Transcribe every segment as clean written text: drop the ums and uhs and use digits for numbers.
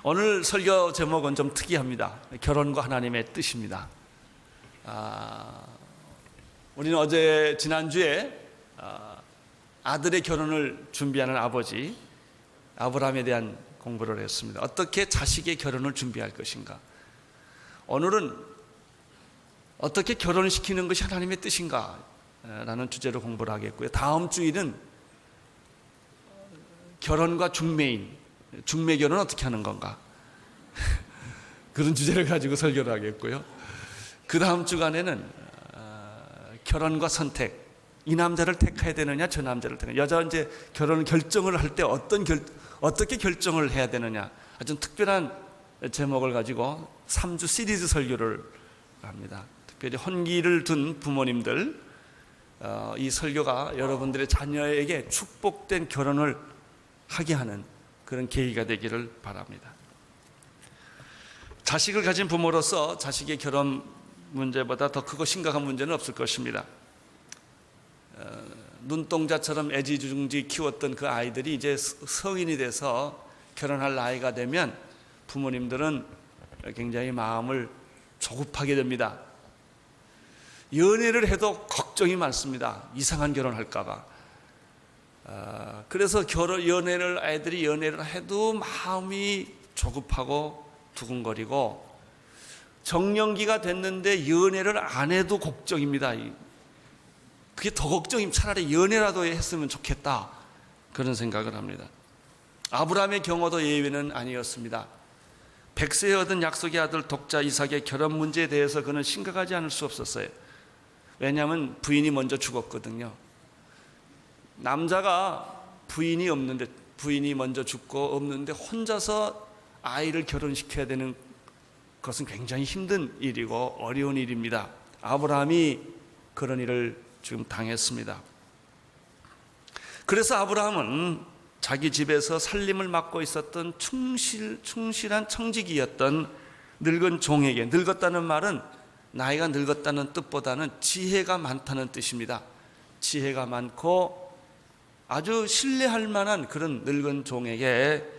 오늘 설교 제목은 좀 특이합니다. 결혼과 하나님의 뜻입니다. 우리는 지난주에 아들의 결혼을 준비하는 아버지 아브라함에 대한 공부를 했습니다. 어떻게 자식의 결혼을 준비할 것인가. 오늘은 어떻게 결혼시키는 것이 하나님의 뜻인가 라는 주제로 공부를 하겠고요. 다음 주일은 결혼과 중매 결혼 어떻게 하는 건가 그런 주제를 가지고 설교를 하겠고요. 그 다음 주간에는 결혼과 선택, 이 남자를 택해야 되느냐 저 남자를 택해야 되느냐, 여자 이제 결혼 결정을 할 때 어떻게 결정을 해야 되느냐, 아주 특별한 제목을 가지고 3주 시리즈 설교를 합니다. 특별히 혼기를 둔 부모님들, 이 설교가 여러분들의 자녀에게 축복된 결혼을 하게 하는 그런 계기가 되기를 바랍니다. 자식을 가진 부모로서 자식의 결혼 문제보다 더 크고 심각한 문제는 없을 것입니다. 눈동자처럼 애지중지 키웠던 그 아이들이 이제 성인이 돼서 결혼할 나이가 되면 부모님들은 굉장히 마음을 조급하게 됩니다. 연애를 걱정이 많습니다. 이상한 결혼할까 봐. 그래서 아이들이 연애를 해도 마음이 조급하고 두근거리고, 정년기가 됐는데 연애를 안 해도 걱정입니다. 그게 더 걱정이면 차라리 연애라도 했으면 좋겠다, 그런 생각을 합니다. 아브라함의 경우도 예외는 아니었습니다. 100세에 얻은 약속의 아들 독자 이삭의 결혼 문제에 대해서 그는 심각하지 않을 수 없었어요. 왜냐하면 부인이 먼저 죽었거든요. 남자가 부인이 먼저 죽고 없는데 혼자서 아이를 결혼시켜야 되는 것은 굉장히 힘든 일이고 어려운 일입니다. 아브라함이 그런 일을 지금 당했습니다. 그래서 아브라함은 자기 집에서 살림을 맡고 있었던 충실한 청지기였던 늙은 종에게, 늙었다는 말은 나이가 늙었다는 뜻보다는 지혜가 많다는 뜻입니다. 지혜가 많고 아주 신뢰할 만한 그런 늙은 종에게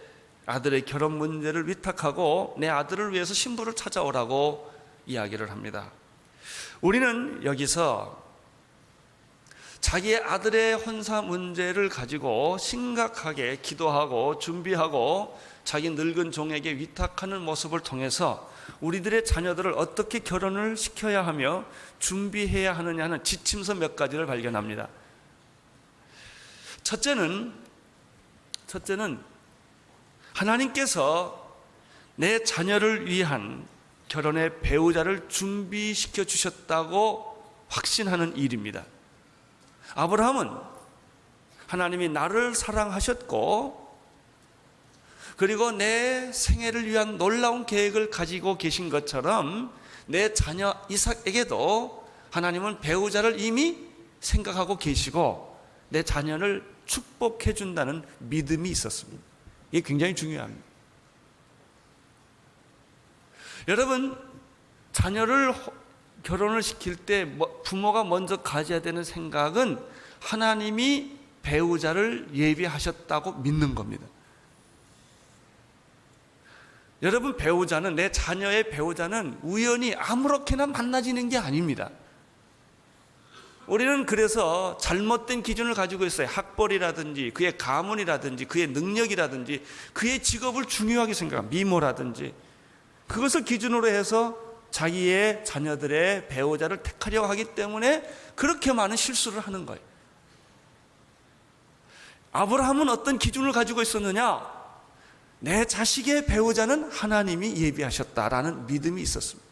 아들의 결혼 문제를 위탁하고 내 아들을 위해서 신부를 찾아오라고 이야기를 합니다. 우리는 여기서 자기의 아들의 혼사 문제를 가지고 심각하게 기도하고 준비하고 자기 늙은 종에게 위탁하는 모습을 통해서 우리들의 자녀들을 어떻게 결혼을 시켜야 하며 준비해야 하느냐는 지침서 몇 가지를 발견합니다. 첫째는 하나님께서 내 자녀를 위한 결혼의 배우자를 준비시켜 주셨다고 확신하는 일입니다. 아브라함은 하나님이 나를 사랑하셨고 그리고 내 생애를 위한 놀라운 계획을 가지고 계신 것처럼 내 자녀 이삭에게도 하나님은 배우자를 이미 생각하고 계시고 내 자녀를 축복해 준다는 믿음이 있었습니다. 이게 굉장히 중요합니다. 여러분, 자녀를 결혼을 시킬 때 부모가 먼저 가져야 되는 생각은 하나님이 배우자를 예비하셨다고 믿는 겁니다. 여러분, 내 자녀의 배우자는 우연히 아무렇게나 만나지는 게 아닙니다. 우리는 그래서 잘못된 기준을 가지고 있어요. 학벌이라든지 그의 가문이라든지 그의 능력이라든지 그의 직업을 중요하게 생각합니다. 미모라든지 그것을 기준으로 해서 자기의 자녀들의 배우자를 택하려고 하기 때문에 그렇게 많은 실수를 하는 거예요. 아브라함은 어떤 기준을 가지고 있었느냐? 내 자식의 배우자는 하나님이 예비하셨다라는 믿음이 있었습니다.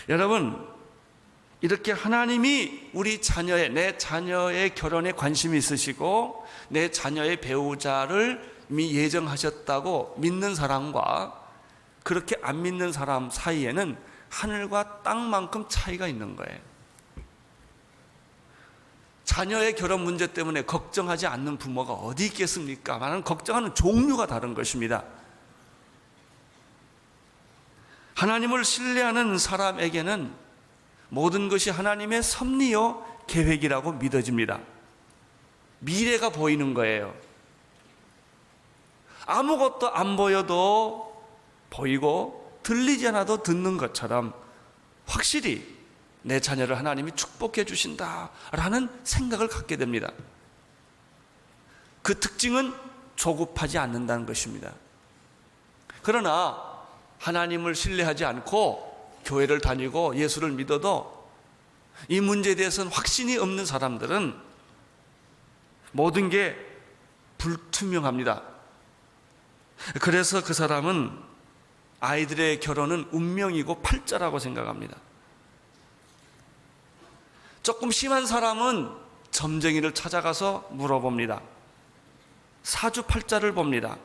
여러분, 이렇게 하나님이 내 자녀의 결혼에 관심이 있으시고 내 자녀의 배우자를 이미 예정하셨다고 믿는 사람과 그렇게 안 믿는 사람 사이에는 하늘과 땅만큼 차이가 있는 거예요. 자녀의 결혼 문제 때문에 걱정하지 않는 부모가 어디 있겠습니까? 많은 걱정하는 종류가 다른 것입니다. 하나님을 신뢰하는 사람에게는 모든 것이 하나님의 섭리요 계획이라고 믿어집니다. 미래가 보이는 거예요. 아무것도 안 보여도 보이고 들리지 않아도 듣는 것처럼 확실히 내 자녀를 하나님이 축복해 주신다라는 생각을 갖게 됩니다. 그 특징은 조급하지 않는다는 것입니다. 그러나 하나님을 신뢰하지 않고 교회를 다니고 예수를 믿어도 이 문제에 대해서는 확신이 없는 사람들은 모든 게 불투명합니다. 그래서 그 사람은 아이들의 결혼은 운명이고 팔자라고 생각합니다. 조금 심한 사람은 점쟁이를 찾아가서 물어봅니다. 사주팔자를 봅니다.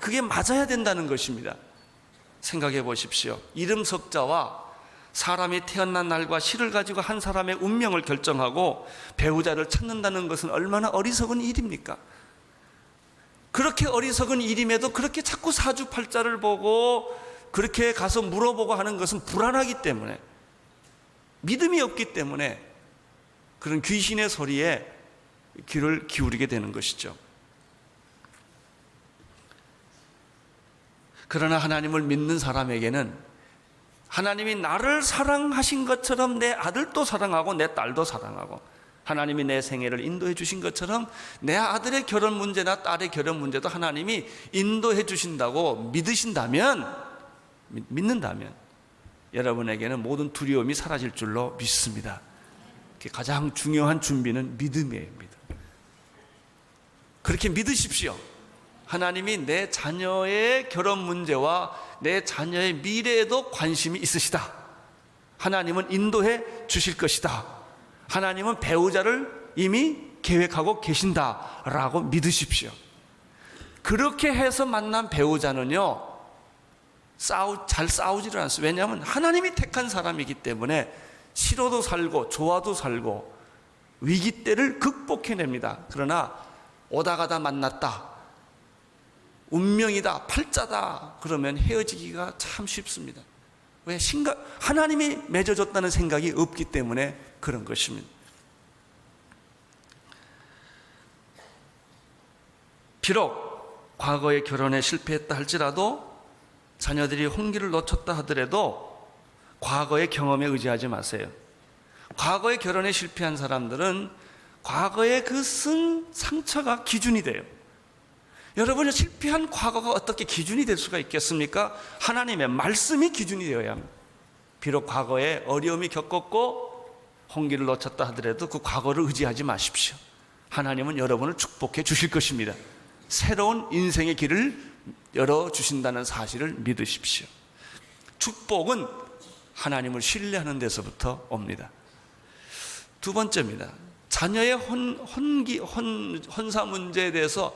그게 맞아야 된다는 것입니다. 생각해 보십시오. 이름 석자와 사람이 태어난 날과 시를 가지고 한 사람의 운명을 결정하고 배우자를 찾는다는 것은 얼마나 어리석은 일입니까? 그렇게 어리석은 일임에도 그렇게 자꾸 사주팔자를 보고 그렇게 가서 물어보고 하는 것은 불안하기 때문에, 믿음이 없기 때문에 그런 귀신의 소리에 귀를 기울이게 되는 것이죠. 그러나 하나님을 믿는 사람에게는 하나님이 나를 사랑하신 것처럼 내 아들도 사랑하고 내 딸도 사랑하고, 하나님이 내 생애를 인도해 주신 것처럼 내 아들의 결혼 문제나 딸의 결혼 문제도 하나님이 인도해 주신다고 믿는다면 여러분에게는 모든 두려움이 사라질 줄로 믿습니다. 가장 중요한 준비는 믿음입니다. 그렇게 믿으십시오. 하나님이 내 자녀의 결혼 문제와 내 자녀의 미래에도 관심이 있으시다. 하나님은 인도해 주실 것이다. 하나님은 배우자를 이미 계획하고 계신다라고 믿으십시오. 그렇게 해서 만난 배우자는요, 잘 싸우지를 않습니다. 왜냐하면 하나님이 택한 사람이기 때문에 싫어도 살고 좋아도 살고 위기 때를 극복해냅니다. 그러나 오다 가다 만났다, 운명이다, 팔자다 그러면 헤어지기가 참 쉽습니다. 왜? 하나님이 맺어줬다는 생각이 없기 때문에 그런 것입니다. 비록 과거에 결혼에 실패했다 할지라도, 자녀들이 혼기를 놓쳤다 하더라도 과거의 경험에 의지하지 마세요. 과거의 결혼에 실패한 사람들은 과거의 그 쓴 상처가 기준이 돼요. 여러분이 실패한 과거가 어떻게 기준이 될 수가 있겠습니까? 하나님의 말씀이 기준이 되어야 합니다. 비록 과거에 어려움이 겪었고 홍기를 놓쳤다 하더라도 그 과거를 의지하지 마십시오. 하나님은 여러분을 축복해 주실 것입니다. 새로운 인생의 길을 열어주신다는 사실을 믿으십시오. 축복은 하나님을 신뢰하는 데서부터 옵니다. 두 번째입니다. 자녀의 혼사 문제에 대해서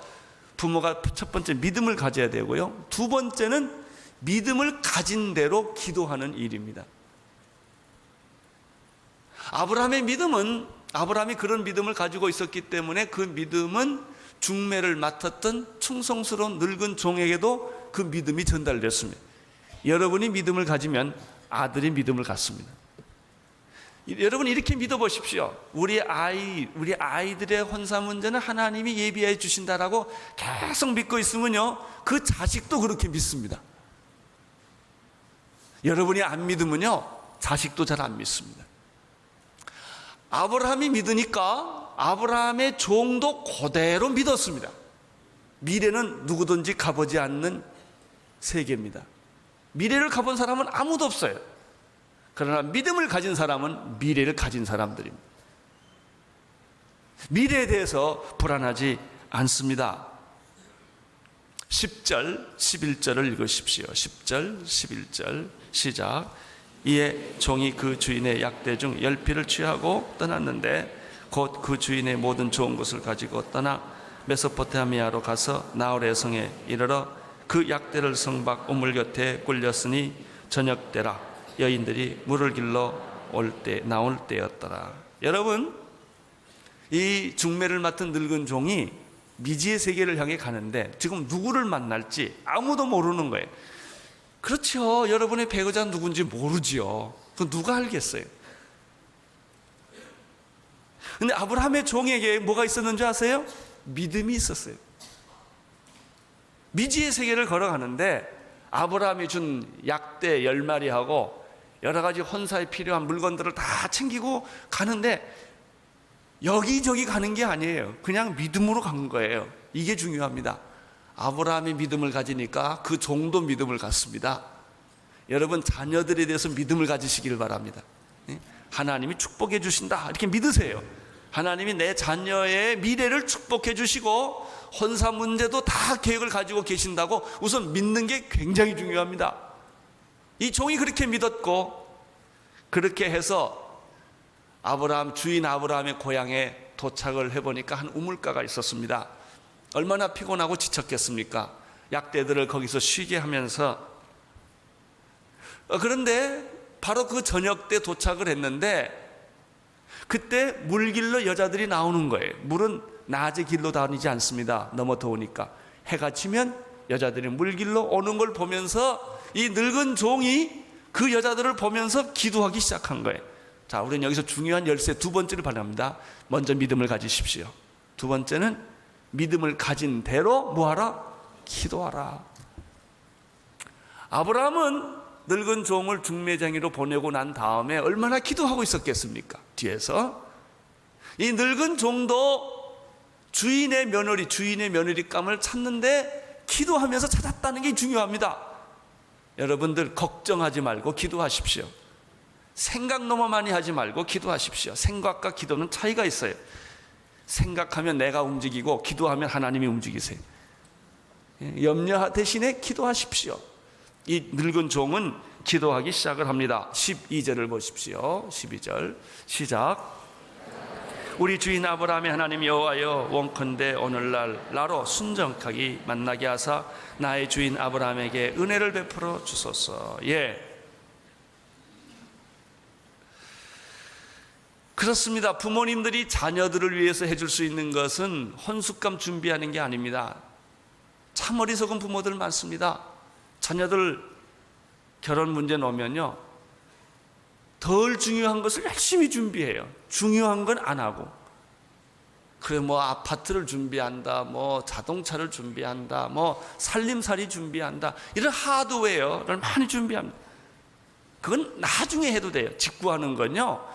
부모가 첫 번째 믿음을 가져야 되고요, 두 번째는 믿음을 가진 대로 기도하는 일입니다. 아브라함이 그런 믿음을 가지고 있었기 때문에 그 믿음은 중매를 맡았던 충성스러운 늙은 종에게도 그 믿음이 전달됐습니다. 여러분이 믿음을 가지면 아들이 믿음을 갖습니다. 여러분 이렇게 믿어보십시오. 우리 아이들의 혼사 문제는 하나님이 예비해 주신다라고 계속 믿고 있으면요, 그 자식도 그렇게 믿습니다. 여러분이 안 믿으면요, 자식도 잘 안 믿습니다. 아브라함이 믿으니까 아브라함의 종도 그대로 믿었습니다. 미래는 누구든지 가보지 않는 세계입니다. 미래를 가본 사람은 아무도 없어요. 그러나 믿음을 가진 사람은 미래를 가진 사람들입니다. 미래에 대해서 불안하지 않습니다. 10절, 11절을 읽으십시오. 10절, 11절 시작. 이에 종이 그 주인의 약대 중 10피를 취하고 떠났는데 곧 그 주인의 모든 좋은 것을 가지고 떠나 메소포타미아로 가서 나홀의 성에 이르러 그 약대를 성밖 우물 곁에 굴렸으니 저녁 때라. 여인들이 물을 길러 나올 때였더라. 여러분, 이 중매를 맡은 늙은 종이 미지의 세계를 향해 가는데 지금 누구를 만날지 아무도 모르는 거예요. 그렇죠. 여러분의 배우자 누군지 모르지요. 그 누가 알겠어요? 근데 아브라함의 종에게 뭐가 있었는지 아세요? 믿음이 있었어요. 미지의 세계를 걸어가는데 아브라함이 준 약대 10마리하고 여러 가지 혼사에 필요한 물건들을 다 챙기고 가는데 여기저기 가는 게 아니에요. 그냥 믿음으로 간 거예요. 이게 중요합니다. 아브라함이 믿음을 가지니까 그 종도 믿음을 갖습니다. 여러분, 자녀들에 대해서 믿음을 가지시길 바랍니다. 하나님이 축복해 주신다, 이렇게 믿으세요. 하나님이 내 자녀의 미래를 축복해 주시고 혼사 문제도 다 계획을 가지고 계신다고 우선 믿는 게 굉장히 중요합니다. 이 종이 그렇게 믿었고, 그렇게 해서 주인 아브라함의 고향에 도착을 해보니까 한 우물가가 있었습니다. 얼마나 피곤하고 지쳤겠습니까? 약대들을 거기서 쉬게 하면서. 그런데 바로 그 저녁 때 도착을 했는데 그때 물길로 여자들이 나오는 거예요. 물은 낮에 길로 다니지 않습니다. 너무 더우니까. 해가 지면 여자들이 물길로 오는 걸 보면서 이 늙은 종이 그 여자들을 보면서 기도하기 시작한 거예요. 자, 우리는 여기서 중요한 열쇠 두 번째를 발휘합니다. 먼저 믿음을 가지십시오. 두 번째는 믿음을 가진 대로 뭐하라? 기도하라. 아브라함은 늙은 종을 중매장이로 보내고 난 다음에 얼마나 기도하고 있었겠습니까? 뒤에서 이 늙은 종도 주인의 며느리감을 찾는데 기도하면서 찾았다는 게 중요합니다. 여러분들 걱정하지 말고 기도하십시오. 생각 너무 많이 하지 말고 기도하십시오. 생각과 기도는 차이가 있어요. 생각하면 내가 움직이고 기도하면 하나님이 움직이세요. 염려 대신에 기도하십시오. 이 늙은 종은 기도하기 시작을 합니다. 12절을 보십시오. 12절 시작. 우리 주인 아브라함의 하나님 여호와여, 원컨대 오늘날 나로 순정하게 만나게 하사 나의 주인 아브라함에게 은혜를 베풀어 주소서. 그렇습니다. 부모님들이 자녀들을 위해서 해줄 수 있는 것은 혼숫감 준비하는 게 아닙니다. 참 어리석은 부모들 많습니다. 자녀들 결혼 문제 놓으면요, 덜 중요한 것을 열심히 준비해요. 중요한 건 안 하고. 그래, 뭐 아파트를 준비한다, 뭐 자동차를 준비한다, 뭐 살림살이 준비한다, 이런 하드웨어를 많이 준비합니다. 그건 나중에 해도 돼요. 직구하는 건요,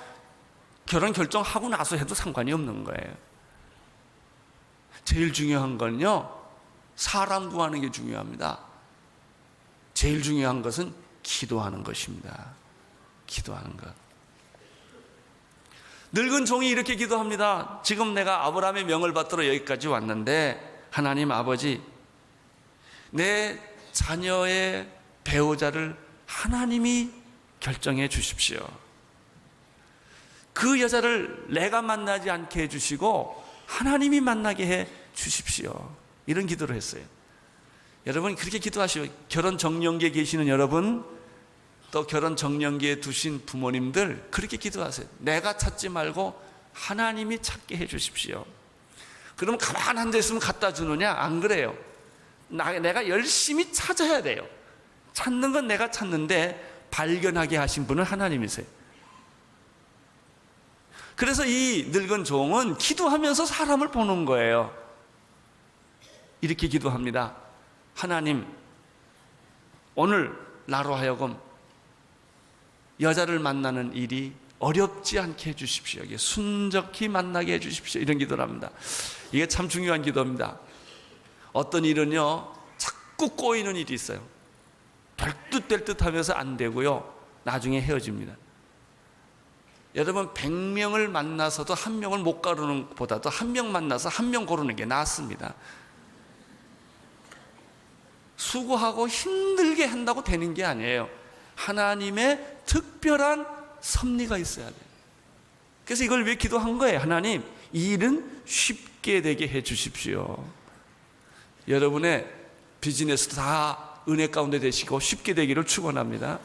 결혼 결정하고 나서 해도 상관이 없는 거예요. 제일 중요한 건요, 사람 구하는 게 중요합니다. 제일 중요한 것은 기도하는 것입니다. 기도하는 것. 늙은 종이 이렇게 기도합니다. 지금 내가 아브라함의 명을 받들어 여기까지 왔는데 하나님 아버지, 내 자녀의 배우자를 하나님이 결정해 주십시오. 그 여자를 내가 만나지 않게 해주시고 하나님이 만나게 해 주십시오. 이런 기도를 했어요. 여러분, 그렇게 기도하시오. 결혼 정년기에 계시는 여러분, 또 결혼 정년기에 두신 부모님들, 그렇게 기도하세요. 내가 찾지 말고 하나님이 찾게 해 주십시오. 그러면 가만 앉아 있으면 갖다 주느냐? 안 그래요. 내가 열심히 찾아야 돼요. 찾는 건 내가 찾는데 발견하게 하신 분은 하나님이세요. 그래서 이 늙은 종은 기도하면서 사람을 보는 거예요. 이렇게 기도합니다. 하나님, 오늘 나로 하여금 여자를 만나는 일이 어렵지 않게 해주십시오. 순적히 만나게 해주십시오. 이런 기도를 합니다. 이게 참 중요한 기도입니다. 어떤 일은요, 자꾸 꼬이는 일이 있어요. 될 듯 될 듯 하면서 안 되고요, 나중에 헤어집니다. 여러분, 100명을 만나서도 한 명을 못 고르는 것보다도 한 명 만나서 한 명 고르는 게 낫습니다. 수고하고 힘들게 한다고 되는 게 아니에요. 하나님의 특별한 섭리가 있어야 돼요. 그래서 이걸 왜 기도한 거예요? 하나님, 이 일은 쉽게 되게 해 주십시오. 여러분의 비즈니스도 다 은혜 가운데 되시고 쉽게 되기를 축원합니다.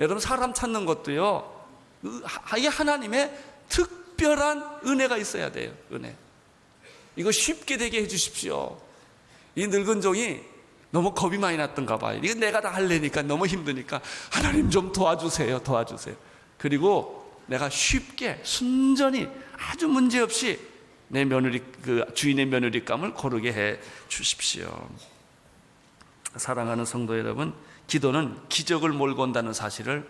여러분, 사람 찾는 것도요, 이게 하나님의 특별한 은혜가 있어야 돼요. 은혜. 이거 쉽게 되게 해 주십시오. 이 늙은 종이 너무 겁이 많이 났던가 봐요. 이거 내가 다 하려니까 너무 힘드니까 하나님 좀 도와주세요. 도와주세요. 그리고 내가 쉽게 순전히 아주 문제없이 내 주인의 며느리감을 고르게 해 주십시오. 사랑하는 성도 여러분, 기도는 기적을 몰고 온다는 사실을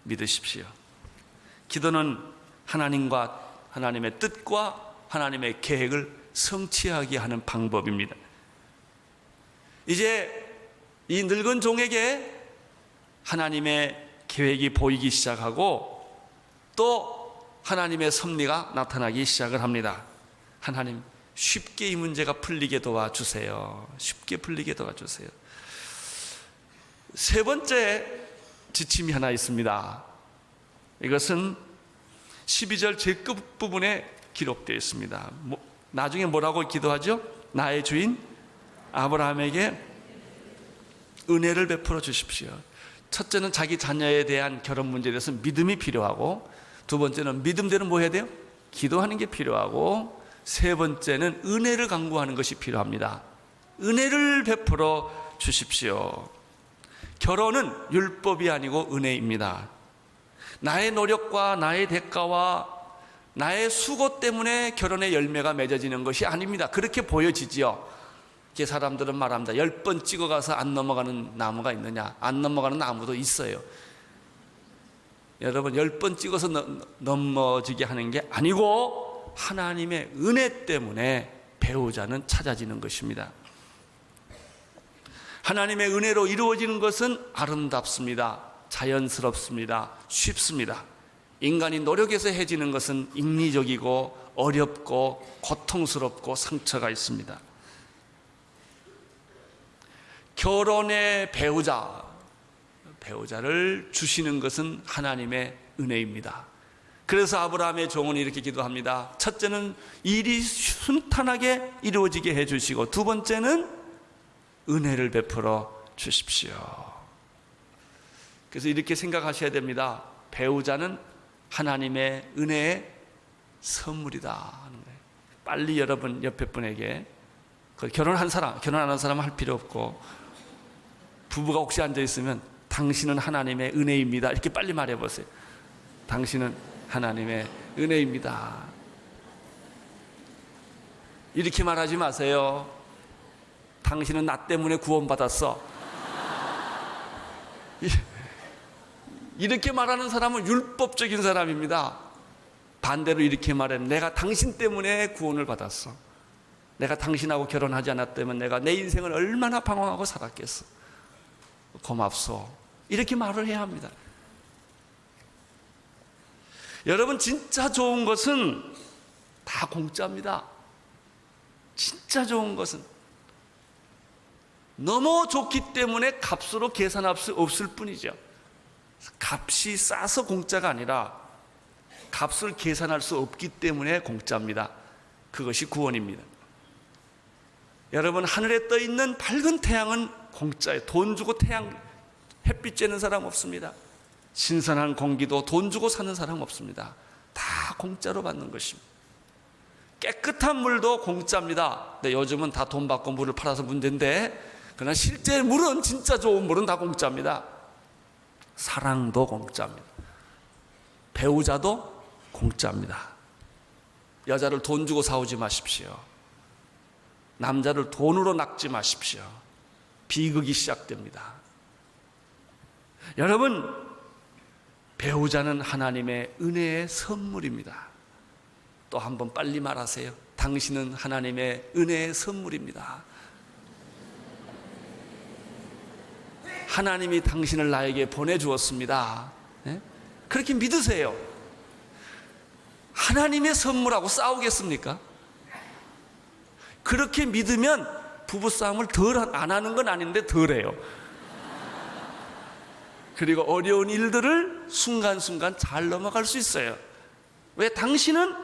믿으십시오. 기도는 하나님의 뜻과 하나님의 계획을 성취하게 하는 방법입니다. 이제 이 늙은 종에게 하나님의 계획이 보이기 시작하고 또 하나님의 섭리가 나타나기 시작을 합니다. 하나님, 쉽게 이 문제가 풀리게 도와주세요. 쉽게 풀리게 도와주세요. 세 번째 지침이 하나 있습니다. 이것은 12절 제 끝부분에 기록되어 있습니다. 나중에 뭐라고 기도하죠? 나의 주인 아브라함에게 은혜를 베풀어 주십시오. 첫째는 자기 자녀에 대한 결혼 문제에 대해서 믿음이 필요하고, 두 번째는 믿음대로 뭐 해야 돼요? 기도하는 게 필요하고, 세 번째는 은혜를 강구하는 것이 필요합니다. 은혜를 베풀어 주십시오. 결혼은 율법이 아니고 은혜입니다. 나의 노력과 나의 대가와 나의 수고 때문에 결혼의 열매가 맺어지는 것이 아닙니다. 그렇게 보여지지요. 이렇게 사람들은 말합니다. 10번 찍어가서 안 넘어가는 나무가 있느냐? 안 넘어가는 나무도 있어요. 여러분, 10번 찍어서 넘어지게 하는 게 아니고 하나님의 은혜 때문에 배우자는 찾아지는 것입니다. 하나님의 은혜로 이루어지는 것은 아름답습니다. 자연스럽습니다. 쉽습니다. 인간이 노력해서 해지는 것은 인위적이고 어렵고 고통스럽고 상처가 있습니다. 결혼의 배우자를 주시는 것은 하나님의 은혜입니다. 그래서 아브라함의 종은 이렇게 기도합니다. 첫째는 일이 순탄하게 이루어지게 해주시고, 두 번째는 은혜를 베풀어 주십시오. 그래서 이렇게 생각하셔야 됩니다. 배우자는 하나님의 은혜의 선물이다 하는 거예요. 빨리 여러분 옆에 분에게, 결혼하는 사람 할 필요 없고, 부부가 혹시 앉아있으면 당신은 하나님의 은혜입니다 이렇게 빨리 말해보세요. 당신은 하나님의 은혜입니다. 이렇게 말하지 마세요. 당신은 나 때문에 구원받았어. 이렇게 말하는 사람은 율법적인 사람입니다. 반대로 이렇게 말해, 내가 당신 때문에 구원을 받았어. 내가 당신하고 결혼하지 않았다면 내가 내 인생을 얼마나 방황하고 살았겠어. 고맙소. 이렇게 말을 해야 합니다. 여러분, 진짜 좋은 것은 다 공짜입니다. 진짜 좋은 것은 너무 좋기 때문에 값으로 계산할 수 없을 뿐이죠. 값이 싸서 공짜가 아니라 값을 계산할 수 없기 때문에 공짜입니다. 그것이 구원입니다. 여러분, 하늘에 떠 있는 밝은 태양은 공짜예요. 돈 주고 햇빛 쬐는 사람 없습니다. 신선한 공기도 돈 주고 사는 사람 없습니다. 다 공짜로 받는 것입니다. 깨끗한 물도 공짜입니다. 근데 요즘은 다 돈 받고 물을 팔아서 문제인데, 그러나 실제 물은, 진짜 좋은 물은 다 공짜입니다. 사랑도 공짜입니다. 배우자도 공짜입니다. 여자를 돈 주고 사오지 마십시오. 남자를 돈으로 낚지 마십시오. 비극이 시작됩니다. 여러분, 배우자는 하나님의 은혜의 선물입니다. 또 한 번 빨리 말하세요. 당신은 하나님의 은혜의 선물입니다. 하나님이 당신을 나에게 보내주었습니다. 네? 그렇게 믿으세요. 하나님의 선물하고 싸우겠습니까? 그렇게 믿으면 부부싸움을 안 하는 건 아닌데 덜 해요. 그리고 어려운 일들을 순간순간 잘 넘어갈 수 있어요. 왜? 당신은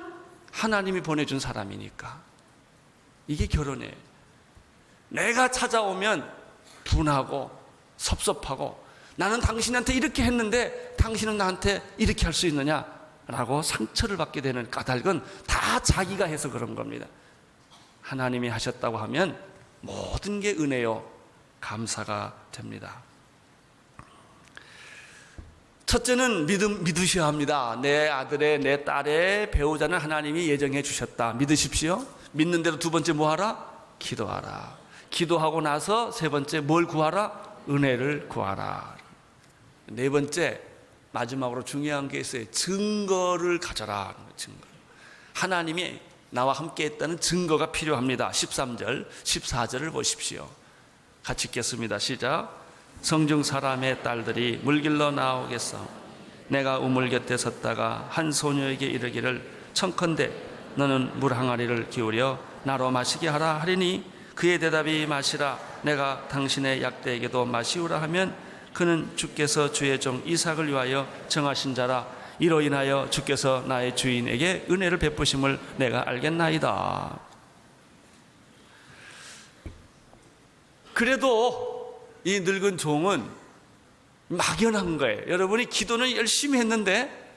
하나님이 보내준 사람이니까. 이게 결혼이에요. 내가 찾아오면 분하고 섭섭하고, 나는 당신한테 이렇게 했는데 당신은 나한테 이렇게 할 수 있느냐라고 상처를 받게 되는 까닭은 다 자기가 해서 그런 겁니다. 하나님이 하셨다고 하면 모든 게 은혜요, 감사가 됩니다. 첫째는 믿으셔야 합니다. 내 아들의, 내 딸의 배우자는 하나님이 예정해 주셨다. 믿으십시오. 믿는 대로 두 번째 뭐 하라? 기도하라. 기도하고 나서 세 번째 뭘 구하라? 은혜를 구하라. 네 번째 마지막으로 중요한 게 있어요. 증거를 가져라. 증거. 하나님이 나와 함께 했다는 증거가 필요합니다. 13절 14절을 보십시오. 같이 읽겠습니다. 시작. 성중 사람의 딸들이 물길로 나오겠어. 내가 우물 곁에 섰다가 한 소녀에게 이르기를 청컨대 너는 물 항아리를 기울여 나로 마시게 하라 하리니 그의 대답이 마시라. 내가 당신의 약대에게도 마시우라 하면 그는 주께서 주의 종 이삭을 위하여 정하신 자라. 이로 인하여 주께서 나의 주인에게 은혜를 베푸심을 내가 알겠나이다. 그래도 이 늙은 종은 막연한 거예요. 여러분이 기도는 열심히 했는데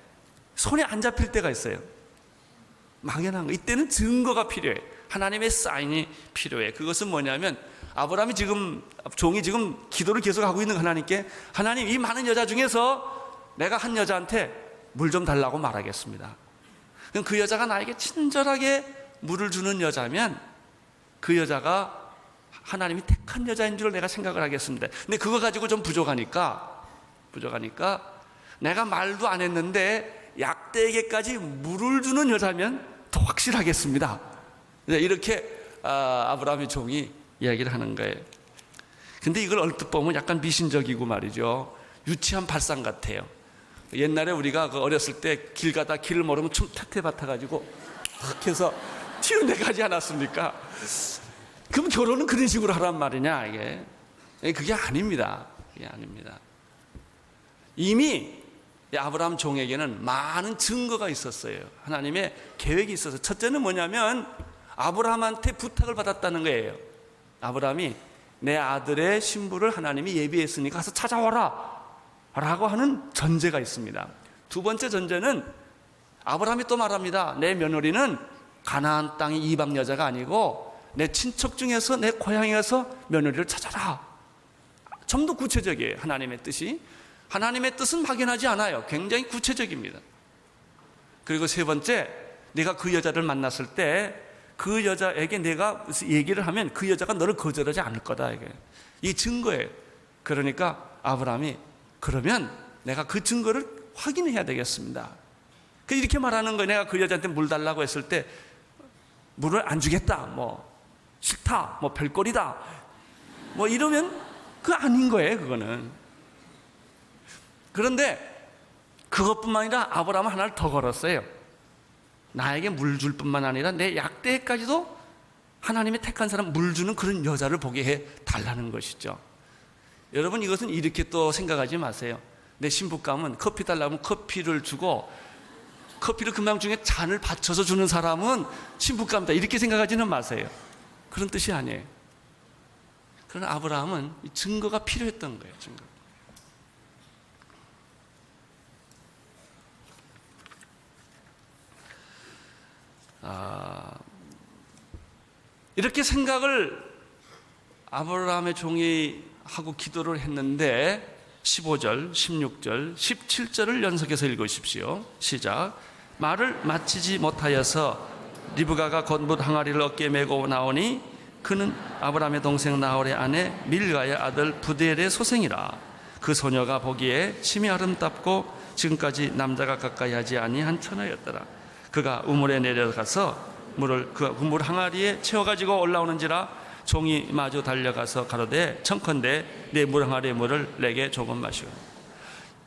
손에 안 잡힐 때가 있어요. 막연한 거. 이때는 증거가 필요해. 하나님의 사인이 필요해. 그것은 뭐냐면 아브라함이 종이 지금 기도를 계속하고 있는 하나님께 하나님 이 많은 여자 중에서 내가 한 여자한테 물 좀 달라고 말하겠습니다. 그럼 그 여자가 나에게 친절하게 물을 주는 여자면 그 여자가 하나님이 택한 여자인 줄 내가 생각을 하겠습니다. 근데 그거 가지고 좀 부족하니까 내가 말도 안 했는데 약대에게까지 물을 주는 여자면 더 확실하겠습니다. 이렇게 아브라함의 종이 이야기를 하는 거예요. 근데 이걸 얼핏 보면 약간 미신적이고 말이죠. 유치한 발상 같아요. 옛날에 우리가 어렸을 때 길 가다 길을 모르면 틈tat에 받아가지고 탁 해서 튀어내가지 않았습니까? 그럼 결혼은 그런 식으로 하란 말이냐 이게? 그게 아닙니다. 그게 아닙니다. 이미 아브라함 종에게는 많은 증거가 있었어요. 하나님의 계획이 있어서 첫째는 뭐냐면 아브라함한테 부탁을 받았다는 거예요. 아브라함이 내 아들의 신부를 하나님이 예비했으니까 가서 찾아와라 라고 하는 전제가 있습니다. 두 번째 전제는 아브라함이 또 말합니다. 내 며느리는 가나안 땅의 이방 여자가 아니고 내 친척 중에서 내 고향에서 며느리를 찾아라. 좀 더 구체적이에요. 하나님의 뜻이. 하나님의 뜻은 막연하지 않아요. 굉장히 구체적입니다. 그리고 세 번째, 내가 그 여자를 만났을 때 그 여자에게 내가 얘기를 하면 그 여자가 너를 거절하지 않을 거다. 이게 이 증거예요. 그러니까 아브라함이 그러면 내가 그 증거를 확인해야 되겠습니다. 이렇게 말하는 거예요. 내가 그 여자한테 물 달라고 했을 때 물을 안 주겠다, 뭐 싫다, 뭐 별꼴이다, 뭐 이러면 그거 아닌 거예요. 그거는. 그런데 그것뿐만 아니라 아브라함은 하나를 더 걸었어요. 나에게 물 줄 뿐만 아니라 내 약대까지도 하나님이 택한 사람 물 주는 그런 여자를 보게 해 달라는 것이죠. 여러분 이것은 이렇게 또 생각하지 마세요. 내 신부감은 커피 달라면 커피를 주고 커피를 금방 중에 잔을 받쳐서 주는 사람은 신부감이다 이렇게 생각하지는 마세요. 그런 뜻이 아니에요. 그러나 아브라함은 증거가 필요했던 거예요. 증거. 이렇게 생각을 아브라함의 종이 하고 기도를 했는데 15절, 16절, 17절을 연속해서 읽으십시오. 시작. 말을 마치지 못하여서 리브가가 곧 물 항아리를 어깨에 메고 나오니 그는 아브라함의 동생 나홀의 아내 밀가의 아들 부델의 소생이라. 그 소녀가 보기에 심히 아름답고 지금까지 남자가 가까이 하지 아니한 처녀였더라. 그가 우물에 내려가서 물을 그 물 항아리에 채워가지고 올라오는지라 종이 마주 달려가서 가로되 청컨대 내 물 항아리의 물을 내게 조금 마시오.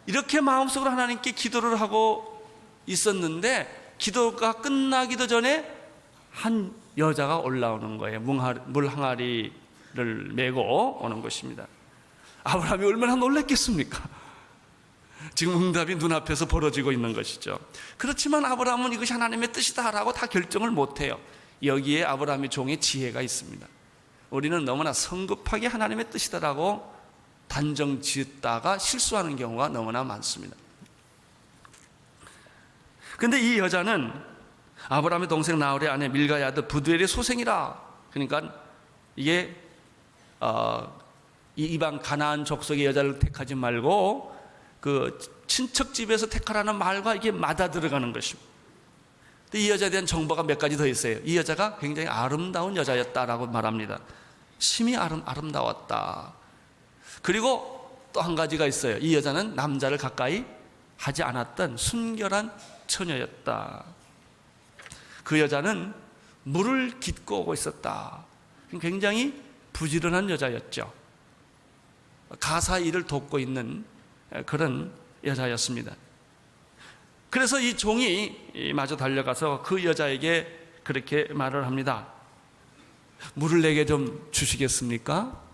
이렇게 마음속으로 하나님께 기도를 하고 있었는데 기도가 끝나기도 전에 한 여자가 올라오는 거예요. 물 항아리를 메고 오는 것입니다. 아브라함이 얼마나 놀랐겠습니까? 지금 응답이 눈앞에서 벌어지고 있는 것이죠. 그렇지만 아브라함은 이것이 하나님의 뜻이다라고 다 결정을 못해요. 여기에 아브라함의 종의 지혜가 있습니다. 우리는 너무나 성급하게 하나님의 뜻이다라고 단정 지었다가 실수하는 경우가 너무나 많습니다. 그런데 이 여자는 아브라함의 동생 나홀의 아내 밀가의 아들 부두엘의 소생이라. 그러니까 이게 이 이방 가나안 족속의 여자를 택하지 말고 그 친척 집에서 택하라는 말과 이게 맞아 들어가는 것입니다. 이 여자에 대한 정보가 몇 가지 더 있어요. 이 여자가 굉장히 아름다운 여자였다라고 말합니다. 심히 아름다웠다. 그리고 또 한 가지가 있어요. 이 여자는 남자를 가까이 하지 않았던 순결한 처녀였다. 그 여자는 물을 깃고 오고 있었다. 굉장히 부지런한 여자였죠. 가사 일을 돕고 있는 그런 여자였습니다. 그래서 이 종이 마저 달려가서 그 여자에게 그렇게 말을 합니다. 물을 내게 좀 주시겠습니까?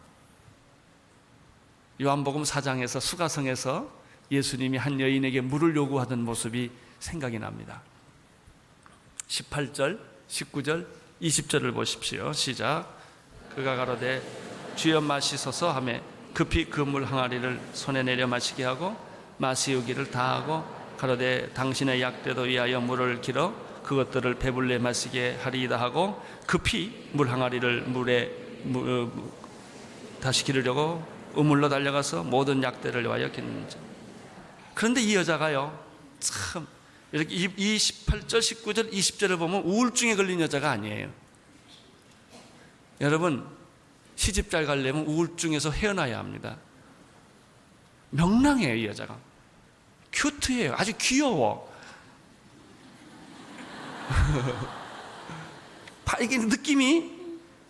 요한복음 4장에서 수가성에서 예수님이 한 여인에게 물을 요구하던 모습이 생각이 납니다. 18절, 19절, 20절을 보십시오. 시작. 그가 가로되 주여 마시소서 하매 급히 그 물 항아리를 손에 내려 마시게 하고 마시우기를 다하고 가로되 당신의 약대도 위하여 물을 길어 그것들을 배불리 마시게 하리이다 하고 급히 물 항아리를 물에 다시 기르려고 우물로 달려가서 모든 약대를 위하여 기르는지. 그런데 이 여자가요, 참 이렇게 이 18절, 19절, 20절을 보면 우울증에 걸린 여자가 아니에요. 여러분, 시집 잘 가려면 우울증에서 헤어나야 합니다. 명랑해요. 이 여자가 큐트해요. 아주 귀여워. 이게 느낌이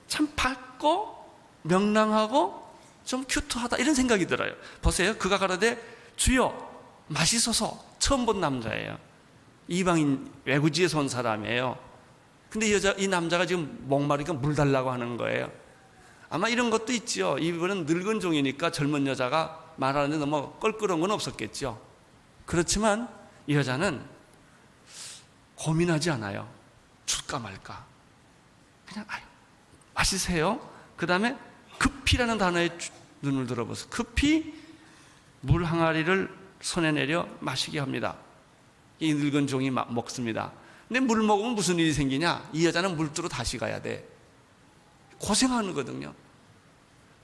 참 밝고 명랑하고 좀 큐트하다 이런 생각이 들어요. 보세요. 그가 가로되 주여 마시소서. 처음 본 남자예요. 이방인 외구지에서 온 사람이에요. 근데 이 남자가 지금 목마르니까 물 달라고 하는 거예요. 아마 이런 것도 있죠. 이분은 늙은 종이니까 젊은 여자가 말하는데 너무 껄끄러운 건 없었겠죠. 그렇지만 이 여자는 고민하지 않아요. 줄까 말까. 그냥 마시세요. 그 다음에 급히라는 단어에 눈을 들어보세요. 급히 물 항아리를 손에 내려 마시게 합니다. 이 늙은 종이 먹습니다. 근데 물 먹으면 무슨 일이 생기냐? 이 여자는 물두로 다시 가야 돼. 고생하는 거거든요.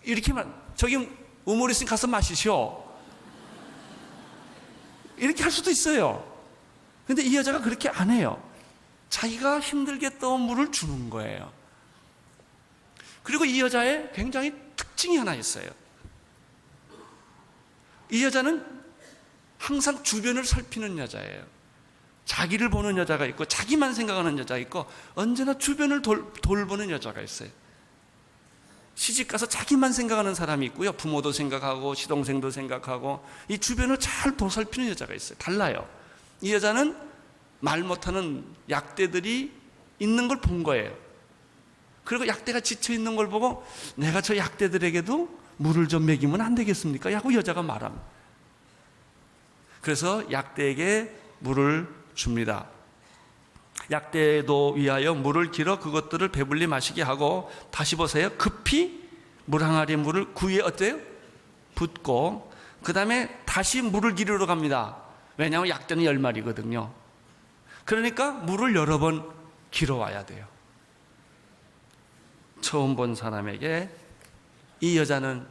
이렇게만 저기 우물 있으니 가서 마시시오. 이렇게 할 수도 있어요. 근데 이 여자가 그렇게 안 해요. 자기가 힘들게 떠온 물을 주는 거예요. 그리고 이 여자의 굉장히 특징이 하나 있어요. 이 여자는 항상 주변을 살피는 여자예요. 자기를 보는 여자가 있고 자기만 생각하는 여자가 있고 언제나 주변을 돌보는 여자가 있어요. 시집가서 자기만 생각하는 사람이 있고요. 부모도 생각하고 시동생도 생각하고 이 주변을 잘 도살피는 여자가 있어요. 달라요. 이 여자는 말 못하는 약대들이 있는 걸 본 거예요. 그리고 약대가 지쳐 있는 걸 보고 내가 저 약대들에게도 물을 좀 먹이면 안 되겠습니까? 하고 여자가 말합니다. 그래서 약대에게 물을 줍니다. 약대도 위하여 물을 길어 그것들을 배불리 마시게 하고 다시 보세요. 급히 물 항아리에 물을 구이에 어때요? 붓고 그 다음에 다시 물을 기르러 갑니다. 왜냐하면 약대는 10마리거든요. 그러니까 물을 여러 번 길어와야 돼요. 처음 본 사람에게 이 여자는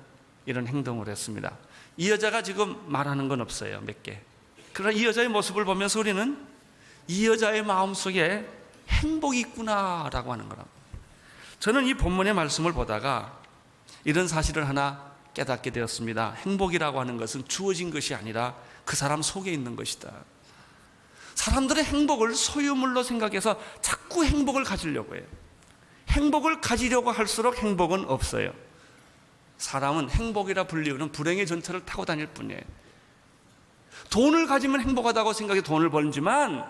이런 행동을 했습니다. 이 여자가 지금 말하는 건 없어요. 몇 개. 그러나 이 여자의 모습을 보면서 우리는 이 여자의 마음속에 행복이 있구나라고 하는 거랍니다. 저는 이 본문의 말씀을 보다가 이런 사실을 하나 깨닫게 되었습니다. 행복이라고 하는 것은 주어진 것이 아니라 그 사람 속에 있는 것이다. 사람들의 행복을 소유물로 생각해서 자꾸 행복을 가지려고 해요. 행복을 가지려고 할수록 행복은 없어요. 사람은 행복이라 불리우는 불행의 전철을 타고 다닐 뿐이에요. 돈을 가지면 행복하다고 생각해 돈을 벌지만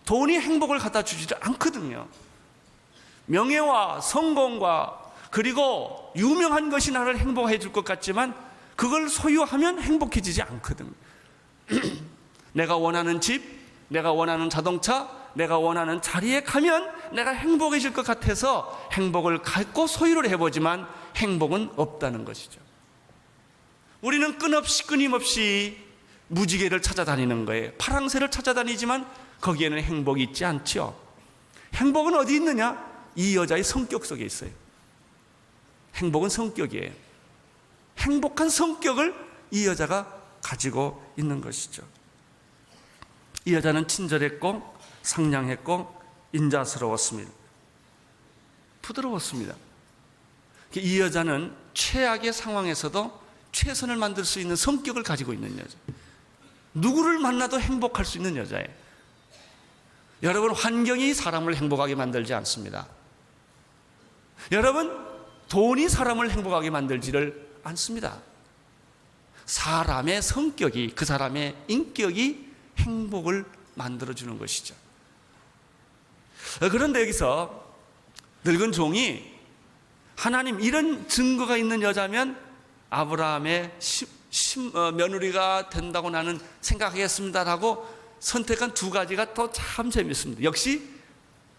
돈이 행복을 갖다 주지 않거든요. 명예와 성공과 그리고 유명한 것이 나를 행복해 줄 것 같지만 그걸 소유하면 행복해지지 않거든요. 내가 원하는 집, 내가 원하는 자동차, 내가 원하는 자리에 가면 내가 행복해질 것 같아서 행복을 갖고 소유를 해보지만 행복은 없다는 것이죠. 우리는 끊임없이 무지개를 찾아다니는 거예요. 파랑새를 찾아다니지만 거기에는 행복이 있지 않죠. 행복은 어디 있느냐? 이 여자의 성격 속에 있어요. 행복은 성격이에요. 행복한 성격을 이 여자가 가지고 있는 것이죠. 이 여자는 친절했고 상냥했고 인자스러웠습니다. 부드러웠습니다. 이 여자는 최악의 상황에서도 최선을 만들 수 있는 성격을 가지고 있는 여자. 누구를 만나도 행복할 수 있는 여자예요. 여러분, 환경이 사람을 행복하게 만들지 않습니다. 여러분, 돈이 사람을 행복하게 만들지를 않습니다. 사람의 성격이, 그 사람의 인격이 행복을 만들어주는 것이죠. 그런데 여기서 늙은 종이 하나님, 이런 증거가 있는 여자면 아브라함의 며느리가 된다고 나는 생각하겠습니다라고 선택한 두 가지가 또 참 재밌습니다. 역시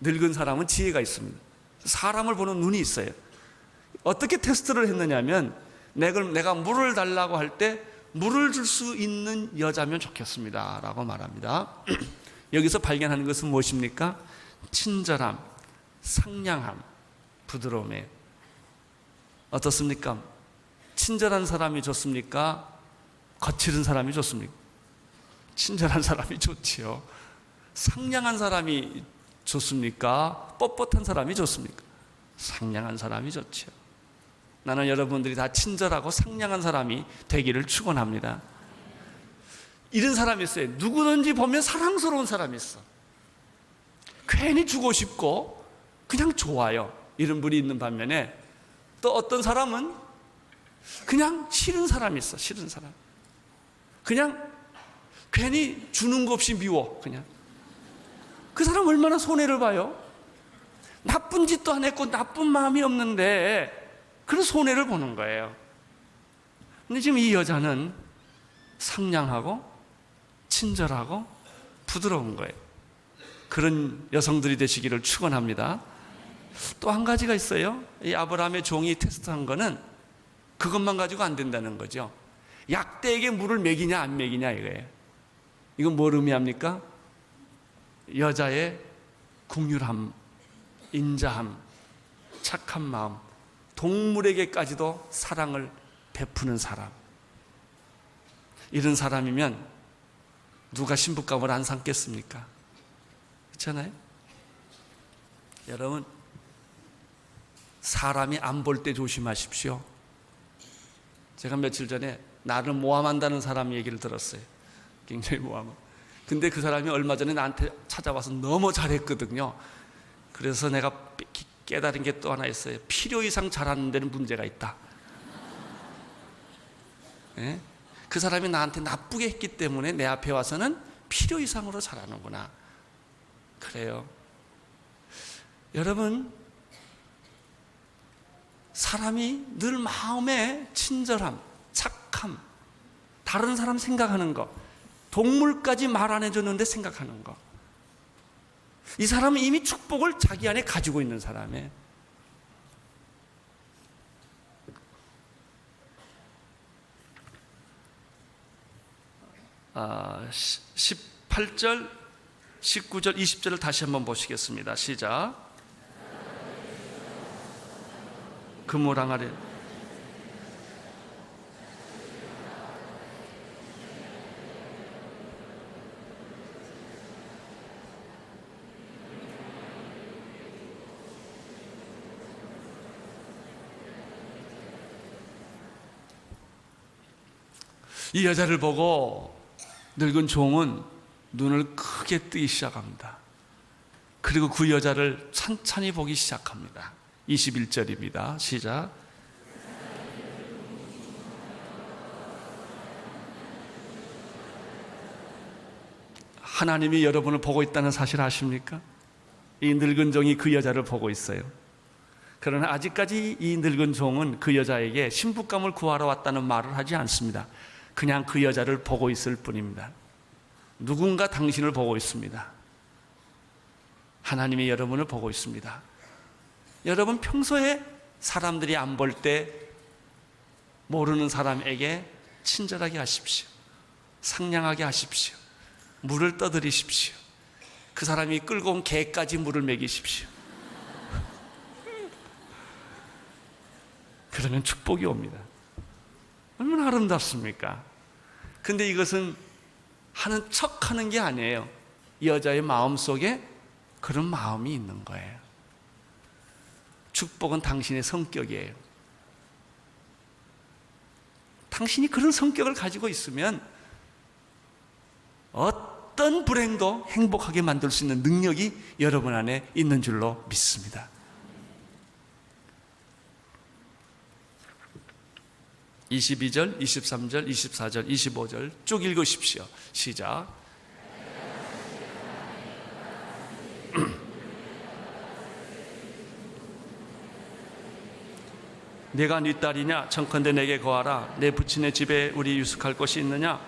늙은 사람은 지혜가 있습니다. 사람을 보는 눈이 있어요. 어떻게 테스트를 했느냐면, 내가 물을 달라고 할 때 물을 줄 수 있는 여자면 좋겠습니다 라고 말합니다. 여기서 발견하는 것은 무엇입니까? 친절함, 상냥함, 부드러움이에요. 어떻습니까? 친절한 사람이 좋습니까? 거칠은 사람이 좋습니까? 친절한 사람이 좋지요. 상냥한 사람이 좋습니까? 뻣뻣한 사람이 좋습니까? 상냥한 사람이 좋지요. 나는 여러분들이 다 친절하고 상냥한 사람이 되기를 축원합니다. 이런 사람이 있어요. 누구든지 보면 사랑스러운 사람이 있어. 괜히 주고 싶고 그냥 좋아요. 이런 분이 있는 반면에 또 어떤 사람은 그냥 싫은 사람이 있어. 싫은 사람. 그냥 괜히 주는 거 없이 미워. 그냥. 그 사람 얼마나 손해를 봐요? 나쁜 짓도 안 했고 나쁜 마음이 없는데 그런 손해를 보는 거예요. 근데 지금 이 여자는 상냥하고 친절하고 부드러운 거예요. 그런 여성들이 되시기를 축원합니다. 또 한 가지가 있어요. 이 아브라함의 종이 테스트한 거는 그것만 가지고 안 된다는 거죠. 약대에게 물을 먹이냐 안 먹이냐 이거예요. 이건 뭘 의미합니까? 여자의 긍휼함, 인자함, 착한 마음, 동물에게까지도 사랑을 베푸는 사람. 이런 사람이면 누가 신부감을 안 삼겠습니까? 그렇잖아요? 여러분, 사람이 안 볼 때 조심하십시오. 제가 며칠 전에 나를 모함한다는 사람 얘기를 들었어요. 굉장히 모함. 근데 그 사람이 얼마 전에 나한테 찾아와서 너무 잘했거든요. 그래서 내가 깨달은 게 또 하나 있어요. 필요 이상 잘하는 데는 문제가 있다. 네? 그 사람이 나한테 나쁘게 했기 때문에 내 앞에 와서는 필요 이상으로 잘하는구나. 그래요. 여러분, 사람이 늘 마음에 친절함, 착함, 다른 사람 생각하는 거, 동물까지 말 안 해줬는데 생각하는 거. 이 사람은 이미 축복을 자기 안에 가지고 있는 사람이에요. 18절, 19절, 20절을 다시 한번 보시겠습니다. 시작. 그물 항아리 이 여자를 보고 늙은 종은 눈을 크게 뜨기 시작합니다. 그리고 그 여자를 천천히 보기 시작합니다. 21절입니다. 시작. 하나님이 여러분을 보고 있다는 사실 아십니까? 이 늙은 종이 그 여자를 보고 있어요. 그러나 아직까지 이 늙은 종은 그 여자에게 신부감을 구하러 왔다는 말을 하지 않습니다. 그냥 그 여자를 보고 있을 뿐입니다. 누군가 당신을 보고 있습니다. 하나님이 여러분을 보고 있습니다. 여러분, 평소에 사람들이 안 볼 때 모르는 사람에게 친절하게 하십시오. 상냥하게 하십시오. 물을 떠드리십시오. 그 사람이 끌고 온 개까지 물을 먹이십시오. 그러면 축복이 옵니다. 얼마나 아름답습니까? 근데 이것은 하는 척 하는 게 아니에요. 이 여자의 마음 속에 그런 마음이 있는 거예요. 축복은 당신의 성격이에요. 당신이 그런 성격을 가지고 있으면 어떤 불행도 행복하게 만들 수 있는 능력이 여러분 안에 있는 줄로 믿습니다. 22절, 23절, 24절, 25절 쭉 읽으십시오. 시작. 내가 네 딸이냐? 청컨대 내게 거하라. 내 부친의 집에 우리 유숙할 곳이 있느냐?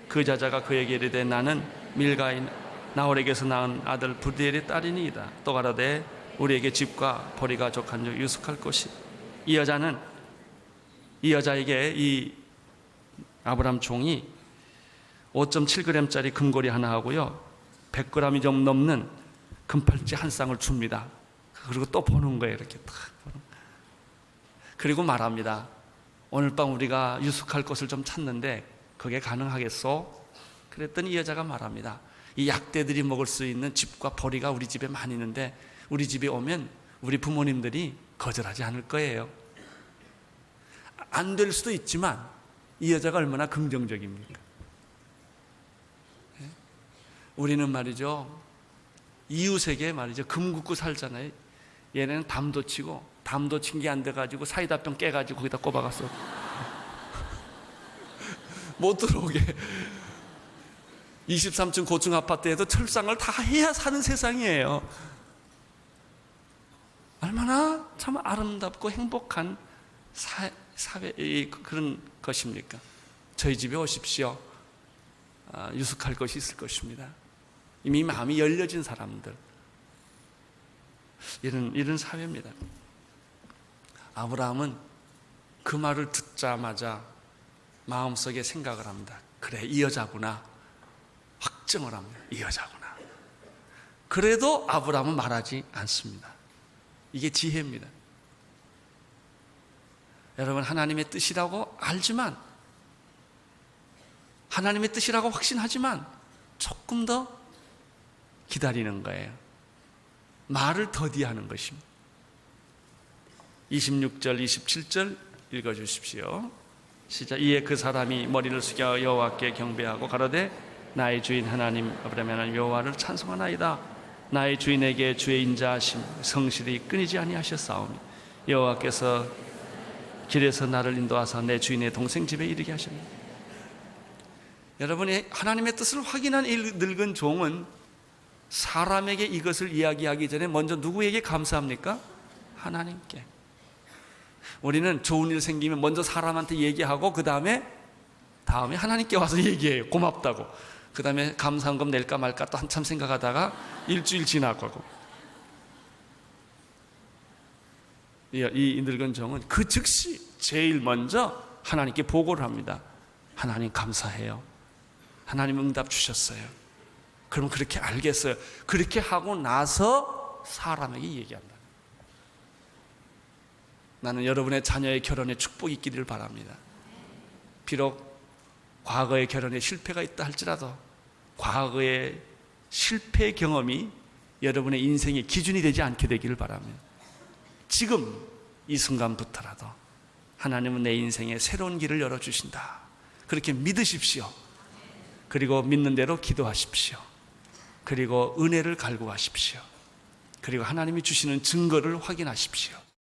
그 자자가 그에게 이르되 나는 밀가인 나홀에게서 낳은 아들 브디엘의 딸이니이다. 또 가라되 우리에게 집과 보리가 족한즉 유숙할 곳이. 이 여자에게 이 아브람 종이 5.7g짜리 금고리 하나 하고요 100g이 좀 넘는 금팔찌 한 쌍을 줍니다. 그리고 또 보는 거예요. 이렇게 딱 보는. 그리고 말합니다. 오늘 밤 우리가 유숙할 곳을 좀 찾는데 그게 가능하겠소? 그랬더니 이 여자가 말합니다. 이 약대들이 먹을 수 있는 집과 보리가 우리 집에 많이 있는데 우리 집에 오면 우리 부모님들이 거절하지 않을 거예요. 안 될 수도 있지만 이 여자가 얼마나 긍정적입니까? 우리는 말이죠, 이웃에게 말이죠, 금 굽고 살잖아요. 얘네는 담도 치고, 담도 친 게 안 돼가지고 사이다병 깨가지고 거기다 꼽아갔어. 못 들어오게. 23층 고층 아파트에도 철상을 다 해야 사는 세상이에요. 얼마나 참 아름답고 행복한 사회, 그런 것입니까? 저희 집에 오십시오. 유숙할 것이 있을 것입니다. 이미 마음이 열려진 사람들, 이런 사회입니다. 아브라함은 그 말을 듣자마자 마음속에 생각을 합니다. 그래, 이 여자구나. 확정을 합니다. 이 여자구나. 그래도 아브라함은 말하지 않습니다. 이게 지혜입니다. 여러분, 하나님의 뜻이라고 알지만, 하나님의 뜻이라고 확신하지만 조금 더 기다리는 거예요. 말을 더디하는 것입니다. 26절, 27절 읽어주십시오. 시작. 이에 그 사람이 머리를 숙여 여호와께 경배하고 가로되 나의 주인 하나님 아브라함의 하나님 여호와를 찬송하나이다. 나의 주인에게 주의 인자하심 성실히 끊이지 아니하셨사오니 여호와께서 길에서 나를 인도하사 내 주인의 동생 집에 이르게 하셨습니다. 여러분이 하나님의 뜻을 확인한 이 늙은 종은 사람에게 이것을 이야기하기 전에 먼저 누구에게 감사합니까? 하나님께. 우리는 좋은 일 생기면 먼저 사람한테 얘기하고 그 다음에 하나님께 와서 얘기해요. 고맙다고. 그 다음에 감사한금 낼까 말까 또 한참 생각하다가 일주일 지나가고. 이 늙은 종은 그 즉시 제일 먼저 하나님께 보고를 합니다. 하나님 감사해요. 하나님 응답 주셨어요. 그럼 그렇게 알겠어요. 그렇게 하고 나서 사람에게 얘기한다. 나는 여러분의 자녀의 결혼에 축복이 있기를 바랍니다. 비록 과거의 결혼에 실패가 있다 할지라도 과거의 실패 경험이 여러분의 인생의 기준이 되지 않게 되기를 바랍니다. 지금 이 순간부터라도 하나님은 내 인생에 새로운 길을 열어주신다. 그렇게 믿으십시오. 그리고 믿는 대로 기도하십시오. 그리고 은혜를 갈구하십시오. 그리고 하나님이 주시는 증거를 확인하십시오.